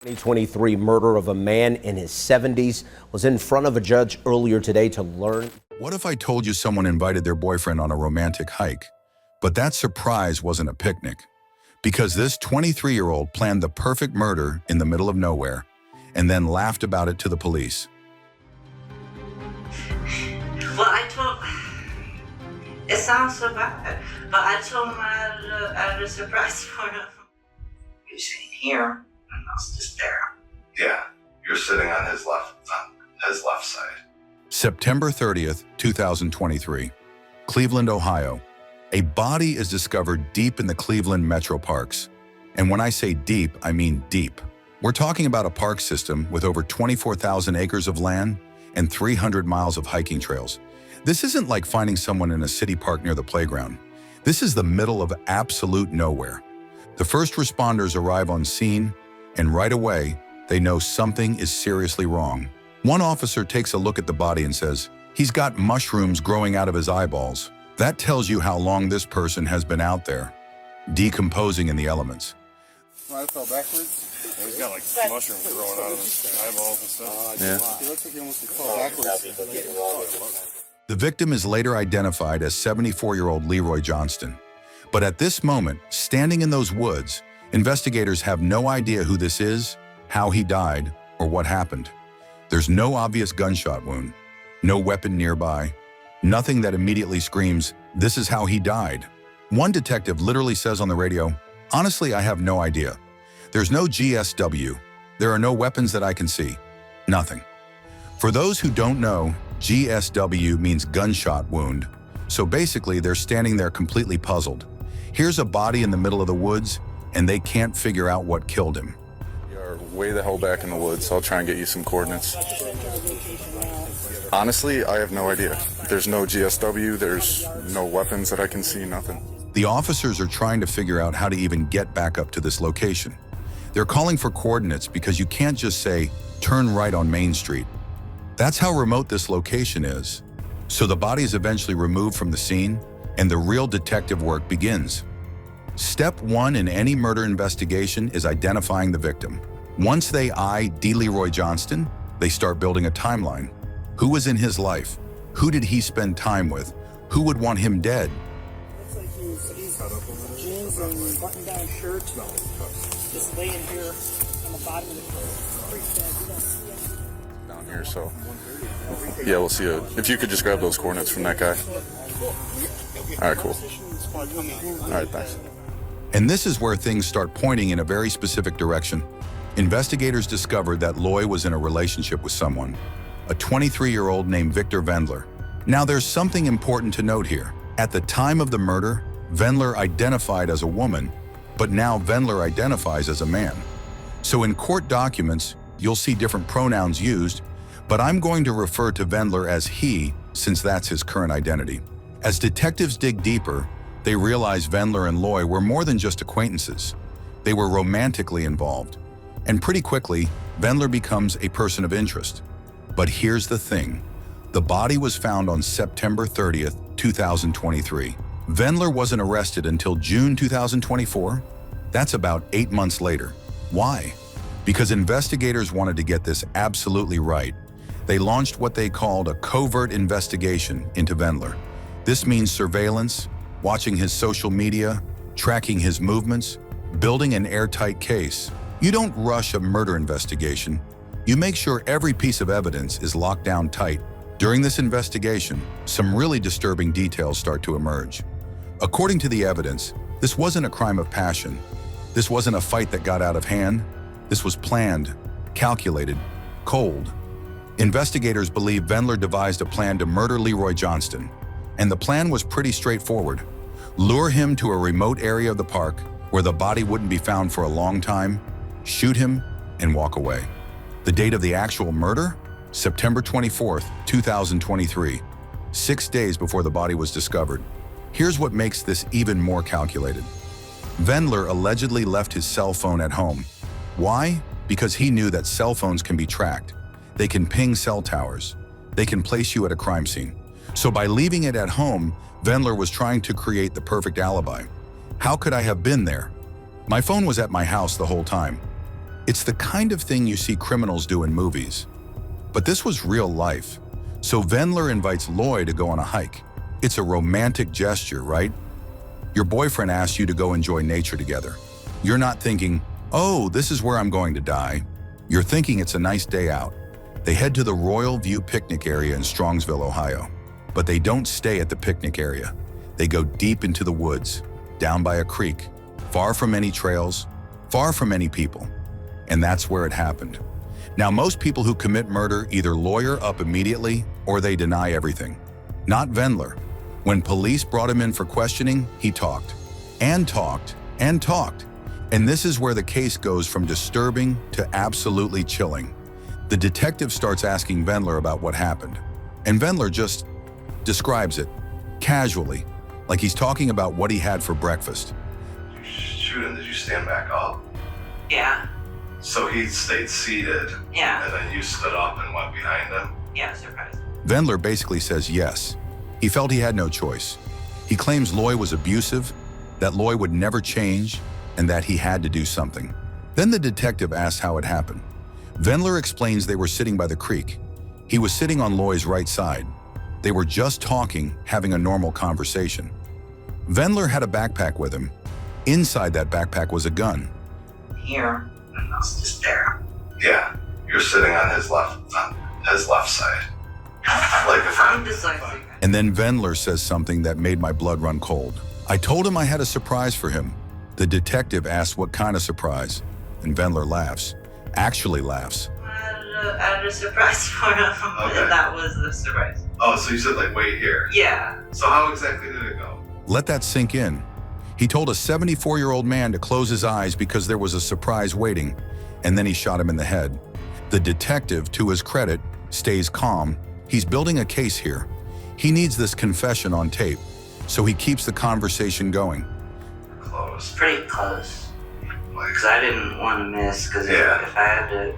2023 murder of a man in his 70s was in front of a judge earlier today to learn. What if I told you someone invited their boyfriend on a romantic hike, but that surprise wasn't a picnic? Because this 23-year-old planned the perfect murder in the middle of nowhere and then laughed about it to the police. Well, it sounds so bad, but I told him I had a surprise for him. He was sitting here. I was just there. Yeah, you're sitting on his left side. September 30th, 2023, Cleveland, Ohio. A body is discovered deep in the Cleveland Metroparks. And when I say deep, I mean deep. We're talking about a park system with over 24,000 acres of land and 300 miles of hiking trails. This isn't like finding someone in a city park near the playground. This is the middle of absolute nowhere. The first responders arrive on scene, and right away, they know something is seriously wrong. One officer takes a look at the body and says, "He's got mushrooms growing out of his eyeballs." That tells you how long this person has been out there, decomposing in the elements. I fell backwards. He's got like mushrooms growing out of his eyeballs and stuff. He looks like he almost fell backwards. The victim is later identified as 74-year-old Leroy Johnston. But at this moment, standing in those woods, investigators have no idea who this is, how he died, or what happened. There's no obvious gunshot wound, no weapon nearby, nothing that immediately screams, "This is how he died." One detective literally says on the radio, "Honestly, I have no idea. There's no GSW. There are no weapons that I can see. Nothing." For those who don't know, GSW means gunshot wound. So basically, they're standing there completely puzzled. Here's a body in the middle of the woods, and they can't figure out what killed him. We are way the hell back in the woods. I'll try and get you some coordinates. Honestly, I have no idea. There's no GSW, there's no weapons that I can see, nothing. The officers are trying to figure out how to even get back up to this location. They're calling for coordinates because you can't just say, "Turn right on Main Street." That's how remote this location is. So the body is eventually removed from the scene, and the real detective work begins. Step one in any murder investigation is identifying the victim. Once they eye Leroy Johnston, they start building a timeline. Who was in his life? Who did he spend time with? Who would want him dead? Looks like he's jeans and button-down shirt, just laying here on the bottom of the creek. Down here, so yeah, we'll see if you could just grab those coordinates from that guy. All right, cool. All right, thanks. And this is where things start pointing in a very specific direction. Investigators discovered that Loy was in a relationship with someone, a 23-year-old named Viktor Vendler. Now, there's something important to note here. At the time of the murder, Vendler identified as a woman, but now Vendler identifies as a man. So in court documents, you'll see different pronouns used, but I'm going to refer to Vendler as he, since that's his current identity. As detectives dig deeper, they realize Vendler and Loy were more than just acquaintances. They were romantically involved. And pretty quickly, Vendler becomes a person of interest. But here's the thing. The body was found on September 30th, 2023. Vendler wasn't arrested until June 2024. That's about 8 months later. Why? Because investigators wanted to get this absolutely right. They launched what they called a covert investigation into Vendler. This means surveillance, watching his social media, tracking his movements, building an airtight case. You don't rush a murder investigation. You make sure every piece of evidence is locked down tight. During this investigation, some really disturbing details start to emerge. According to the evidence, this wasn't a crime of passion. This wasn't a fight that got out of hand. This was planned, calculated, cold. Investigators believe Vendler devised a plan to murder Leroy Johnston. And the plan was pretty straightforward. Lure him to a remote area of the park where the body wouldn't be found for a long time, shoot him, and walk away. The date of the actual murder? September 24th, 2023, 6 days before the body was discovered. Here's what makes this even more calculated. Vendler allegedly left his cell phone at home. Why? Because he knew that cell phones can be tracked. They can ping cell towers. They can place you at a crime scene. So by leaving it at home, Vendler was trying to create the perfect alibi. How could I have been there? My phone was at my house the whole time. It's the kind of thing you see criminals do in movies. But this was real life. So Vendler invites Loy to go on a hike. It's a romantic gesture, right? Your boyfriend asks you to go enjoy nature together. You're not thinking, oh, this is where I'm going to die. You're thinking it's a nice day out. They head to the Royal View picnic area in Strongsville, Ohio. But they don't stay at the picnic area. They go deep into the woods, down by a creek, far from any trails, far from any people. And that's where it happened. Now, most people who commit murder either lawyer up immediately or they deny everything. Not Vendler. When police brought him in for questioning, he talked, and talked, and talked. And this is where the case goes from disturbing to absolutely chilling. The detective starts asking Vendler about what happened. And Vendler just describes it, casually, like he's talking about what he had for breakfast. You shoot him, did you stand back up? Yeah. So he stayed seated, Yeah. and then you stood up and went behind him? Yeah, surprise. Vendler basically says yes. He felt he had no choice. He claims Loy was abusive, that Loy would never change, and that he had to do something. Then the detective asks how it happened. Vendler explains they were sitting by the creek. He was sitting on Loy's right side. They were just talking, having a normal conversation. Vendler had a backpack with him. Inside that backpack was a gun. Here, and I was just there. Yeah, you're sitting on his left side. Like if I'm I'm dyslexic. And then Vendler says something that made my blood run cold. I told him I had a surprise for him. The detective asks what kind of surprise, and Vendler laughs. Actually laughs. I had a surprise for him, Okay. and that was the surprise. Oh, so you said like wait here. Yeah. So how exactly did it go? Let that sink in. He told a 74-year-old man to close his eyes because there was a surprise waiting, and then he shot him in the head. The detective, to his credit, stays calm. He's building a case here. He needs this confession on tape, so he keeps the conversation going. Close. Pretty close. Like, Because I didn't want to miss, because Yeah. if I had to...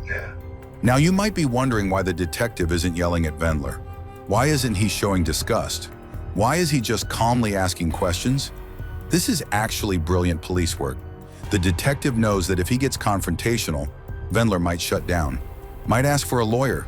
yeah. Now you might be wondering why the detective isn't yelling at Vendler. Why isn't he showing disgust? Why is he just calmly asking questions? This is actually brilliant police work. The detective knows that if he gets confrontational, Vendler might shut down, might ask for a lawyer,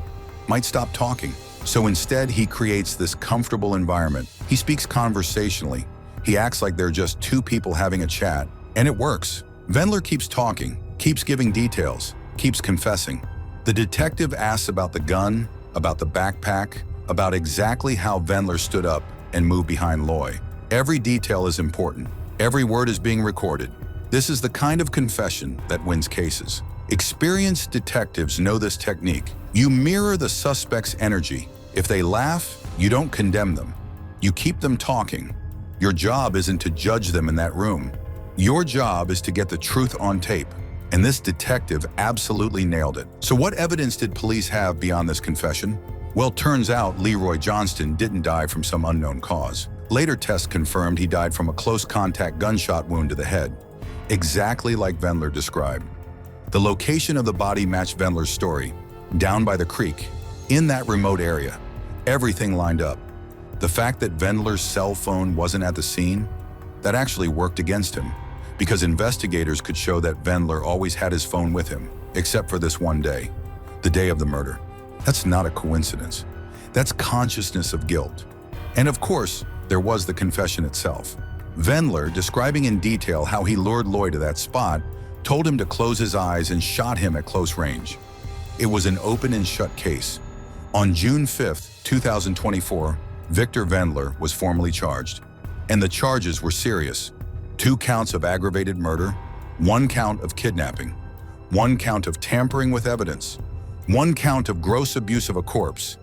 might stop talking. So instead, he creates this comfortable environment. He speaks conversationally. He acts like they're just two people having a chat, and it works. Vendler keeps talking, keeps giving details, keeps confessing. The detective asks about the gun, about the backpack, about exactly how Vendler stood up and moved behind Loy. Every detail is important. Every word is being recorded. This is the kind of confession that wins cases. Experienced detectives know this technique. You mirror the suspect's energy. If they laugh, you don't condemn them. You keep them talking. Your job isn't to judge them in that room. Your job is to get the truth on tape. And this detective absolutely nailed it. So what evidence did police have beyond this confession? Well, turns out Leroy Johnston didn't die from some unknown cause. Later tests confirmed he died from a close contact gunshot wound to the head, exactly like Vendler described. The location of the body matched Vendler's story, down by the creek, in that remote area. Everything lined up. The fact that Vendler's cell phone wasn't at the scene, that actually worked against him, because investigators could show that Vendler always had his phone with him, except for this one day, the day of the murder. That's not a coincidence. That's consciousness of guilt. And of course, there was the confession itself. Vendler, describing in detail how he lured Loy to that spot, told him to close his eyes and shot him at close range. It was an open and shut case. On June 5th, 2024, Viktor Vendler was formally charged. And the charges were serious. 2 counts of aggravated murder, 1 count of kidnapping, 1 count of tampering with evidence, 1 count of gross abuse of a corpse.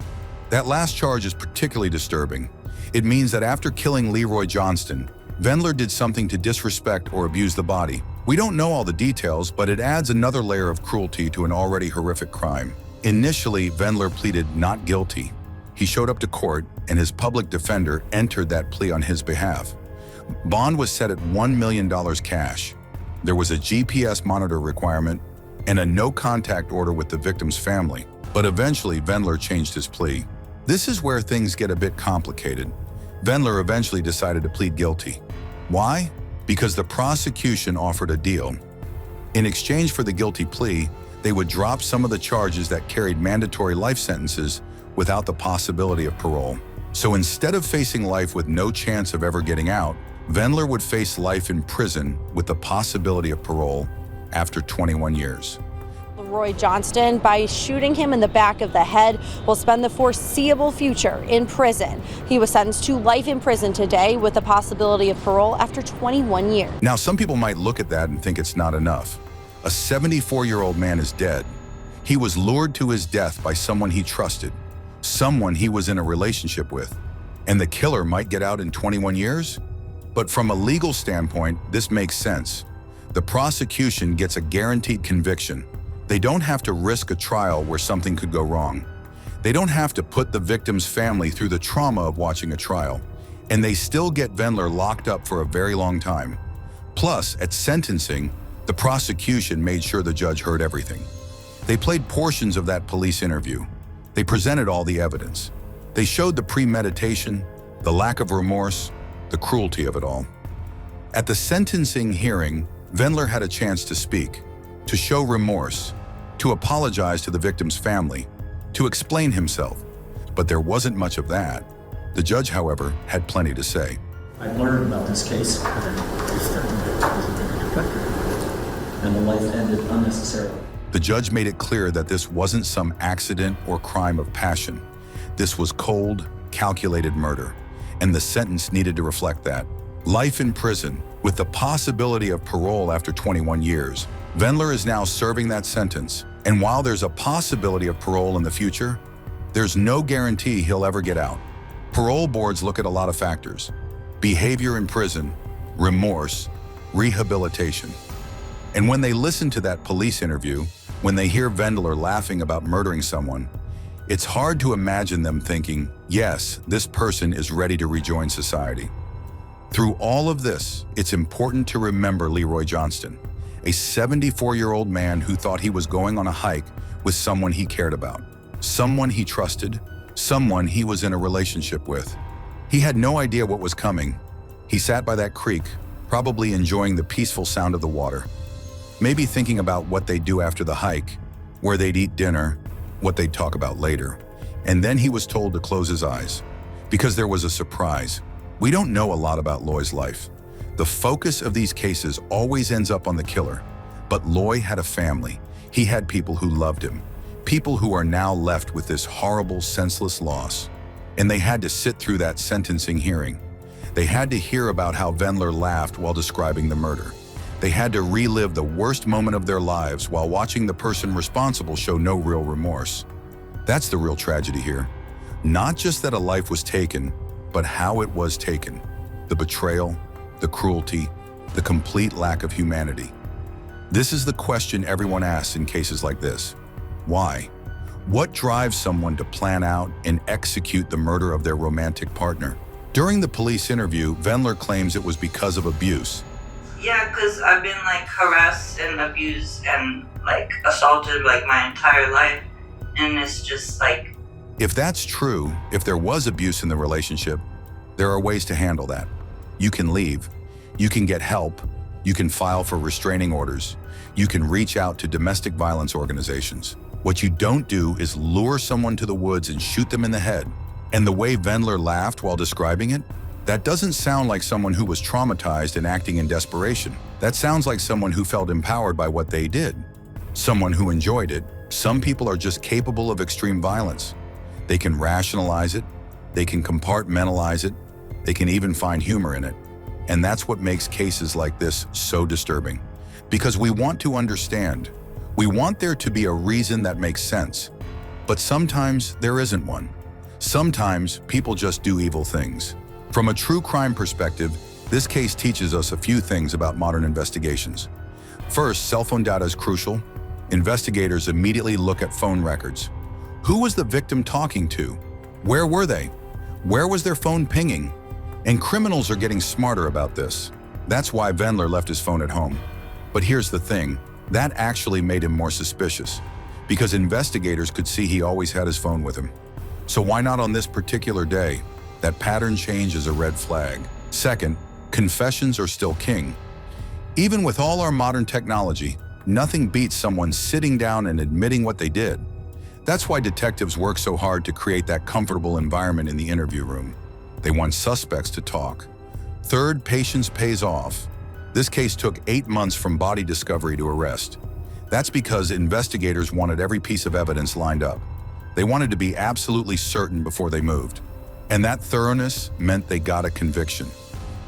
That last charge is particularly disturbing. It means that after killing Leroy Johnston, Vendler did something to disrespect or abuse the body. We don't know all the details, but it adds another layer of cruelty to an already horrific crime. Initially, Vendler pleaded not guilty. He showed up to court, and his public defender entered that plea on his behalf. Bond was set at $1 million cash. There was a GPS monitor requirement and a no-contact order with the victim's family. But eventually, Vendler changed his plea. This is where things get a bit complicated. Vendler eventually decided to plead guilty. Why? Because the prosecution offered a deal. In exchange for the guilty plea, they would drop some of the charges that carried mandatory life sentences without the possibility of parole. So instead of facing life with no chance of ever getting out, Vendler would face life in prison with the possibility of parole after 21 years. Leroy Johnston, by shooting him in the back of the head, will spend the foreseeable future in prison. He was sentenced to life in prison today with the possibility of parole after 21 years. Now, some people might look at that and think it's not enough. A 74-year-old man is dead. He was lured to his death by someone he trusted, someone he was in a relationship with, and the killer might get out in 21 years? But from a legal standpoint, this makes sense. The prosecution gets a guaranteed conviction. They don't have to risk a trial where something could go wrong. They don't have to put the victim's family through the trauma of watching a trial. And they still get Vendler locked up for a very long time. Plus, at sentencing, the prosecution made sure the judge heard everything. They played portions of that police interview. They presented all the evidence. They showed the premeditation, the lack of remorse, the cruelty of it all. At the sentencing hearing, Vendler had a chance to speak, to show remorse, to apologize to the victim's family, to explain himself. But there wasn't much of that. The judge, however, had plenty to say. I learned about this case and the life ended unnecessarily. The judge made it clear that this wasn't some accident or crime of passion. This was cold, calculated murder, and the sentence needed to reflect that. Life in prison, with the possibility of parole after 21 years. Vendler is now serving that sentence, and while there's a possibility of parole in the future, there's no guarantee he'll ever get out. Parole boards look at a lot of factors: behavior in prison, remorse, rehabilitation. And when they listen to that police interview, when they hear Vendler laughing about murdering someone, it's hard to imagine them thinking, yes, this person is ready to rejoin society. Through all of this, it's important to remember Leroy Johnston, a 74-year-old man who thought he was going on a hike with someone he cared about, someone he trusted, someone he was in a relationship with. He had no idea what was coming. He sat by that creek, probably enjoying the peaceful sound of the water, maybe thinking about what they'd do after the hike, where they'd eat dinner, what they'd talk about later. And then he was told to close his eyes, because there was a surprise. We don't know a lot about Loy's life. The focus of these cases always ends up on the killer. But Loy had a family. He had people who loved him, people who are now left with this horrible, senseless loss. And they had to sit through that sentencing hearing. They had to hear about how Vendler laughed while describing the murder. They had to relive the worst moment of their lives while watching the person responsible show no real remorse. That's the real tragedy here. Not just that a life was taken, but how it was taken. The betrayal, the cruelty, the complete lack of humanity. This is the question everyone asks in cases like this. Why? What drives someone to plan out and execute the murder of their romantic partner? During the police interview, Vendler claims it was because of abuse. Yeah, because I've been like harassed and abused and like assaulted like my entire life. And it's just like... If that's true, if there was abuse in the relationship, there are ways to handle that. You can leave. You can get help. You can file for restraining orders. You can reach out to domestic violence organizations. What you don't do is lure someone to the woods and shoot them in the head. And the way Vendler laughed while describing it, that doesn't sound like someone who was traumatized and acting in desperation. That sounds like someone who felt empowered by what they did. Someone who enjoyed it. Some people are just capable of extreme violence. They can rationalize it. They can compartmentalize it. They can even find humor in it. And that's what makes cases like this so disturbing. Because we want to understand. We want there to be a reason that makes sense. But sometimes there isn't one. Sometimes people just do evil things. From a true crime perspective, this case teaches us a few things about modern investigations. First, cell phone data is crucial. Investigators immediately look at phone records. Who was the victim talking to? Where were they? Where was their phone pinging? And criminals are getting smarter about this. That's why Vendler left his phone at home. But here's the thing, that actually made him more suspicious, because investigators could see he always had his phone with him. So why not on this particular day? That pattern change is a red flag. Second, confessions are still king. Even with all our modern technology, nothing beats someone sitting down and admitting what they did. That's why detectives work so hard to create that comfortable environment in the interview room. They want suspects to talk. Third, patience pays off. This case took 8 months from body discovery to arrest. That's because investigators wanted every piece of evidence lined up. They wanted to be absolutely certain before they moved. And that thoroughness meant they got a conviction.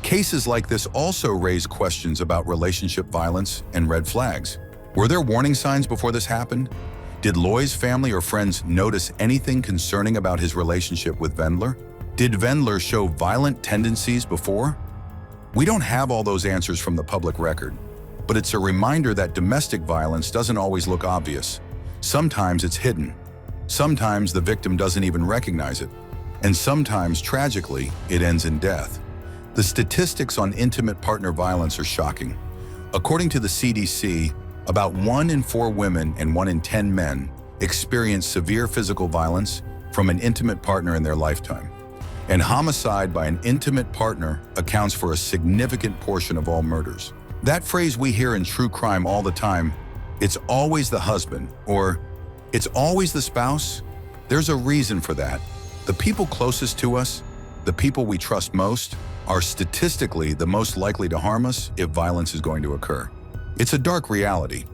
Cases like this also raise questions about relationship violence and red flags. Were there warning signs before this happened? Did Loy's family or friends notice anything concerning about his relationship with Vendler? Did Vendler show violent tendencies before? We don't have all those answers from the public record, but it's a reminder that domestic violence doesn't always look obvious. Sometimes it's hidden. Sometimes the victim doesn't even recognize it. And sometimes, tragically, it ends in death. The statistics on intimate partner violence are shocking. According to the CDC, about 1 in 4 women and 1 in 10 men experience severe physical violence from an intimate partner in their lifetime. And homicide by an intimate partner accounts for a significant portion of all murders. That phrase we hear in true crime all the time, "It's always the husband," or "It's always the spouse," there's a reason for that. The people closest to us, the people we trust most, are statistically the most likely to harm us if violence is going to occur. It's a dark reality,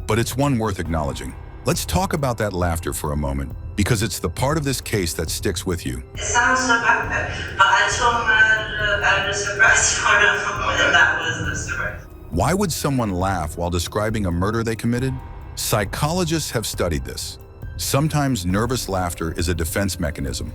but it's one worth acknowledging. Let's talk about that laughter for a moment, because it's the part of this case that sticks with you. It sounds so bad, but I told him I had a surprise for him, and that was the surprise. Why would someone laugh while describing a murder they committed? Psychologists have studied this. Sometimes nervous laughter is a defense mechanism.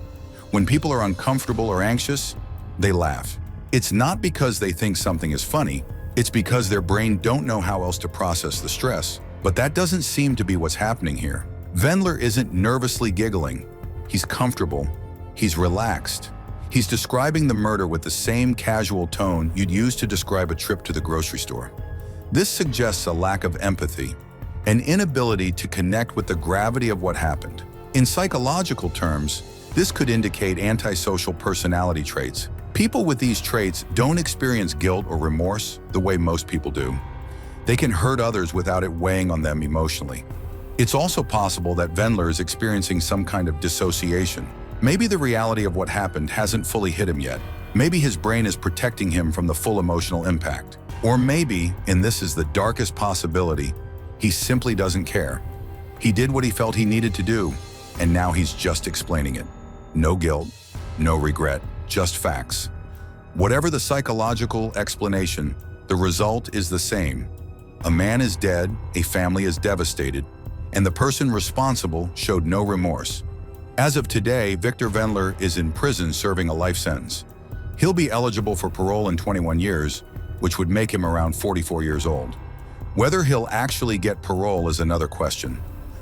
When people are uncomfortable or anxious, they laugh. It's not because they think something is funny, it's because their brain don't know how else to process the stress. But that doesn't seem to be what's happening here. Vendler isn't nervously giggling. He's comfortable. He's relaxed. He's describing the murder with the same casual tone you'd use to describe a trip to the grocery store. This suggests a lack of empathy, an inability to connect with the gravity of what happened. In psychological terms, this could indicate antisocial personality traits. People with these traits don't experience guilt or remorse the way most people do. They can hurt others without it weighing on them emotionally. It's also possible that Vendler is experiencing some kind of dissociation. Maybe the reality of what happened hasn't fully hit him yet. Maybe his brain is protecting him from the full emotional impact. Or maybe, and this is the darkest possibility, he simply doesn't care. He did what he felt he needed to do, and now he's just explaining it. No guilt, no regret, just facts. Whatever the psychological explanation, the result is the same. A man is dead, a family is devastated, and the person responsible showed no remorse. As of today, Viktor Vendler is in prison serving a life sentence. He'll be eligible for parole in 21 years, which would make him around 44 years old. Whether he'll actually get parole is another question.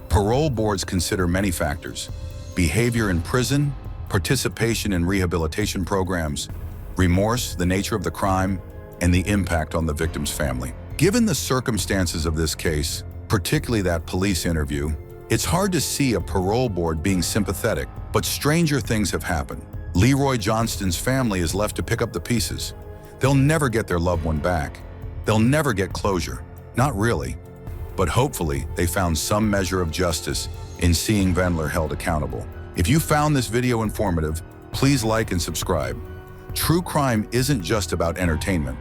Parole boards consider many factors: behavior in prison, participation in rehabilitation programs, remorse, the nature of the crime, and the impact on the victim's family. Given the circumstances of this case, particularly that police interview, it's hard to see a parole board being sympathetic, but stranger things have happened. Leroy Johnston's family is left to pick up the pieces. They'll never get their loved one back. They'll never get closure. Not really. But hopefully, they found some measure of justice in seeing Vendler held accountable. If you found this video informative, please like and subscribe. True crime isn't just about entertainment.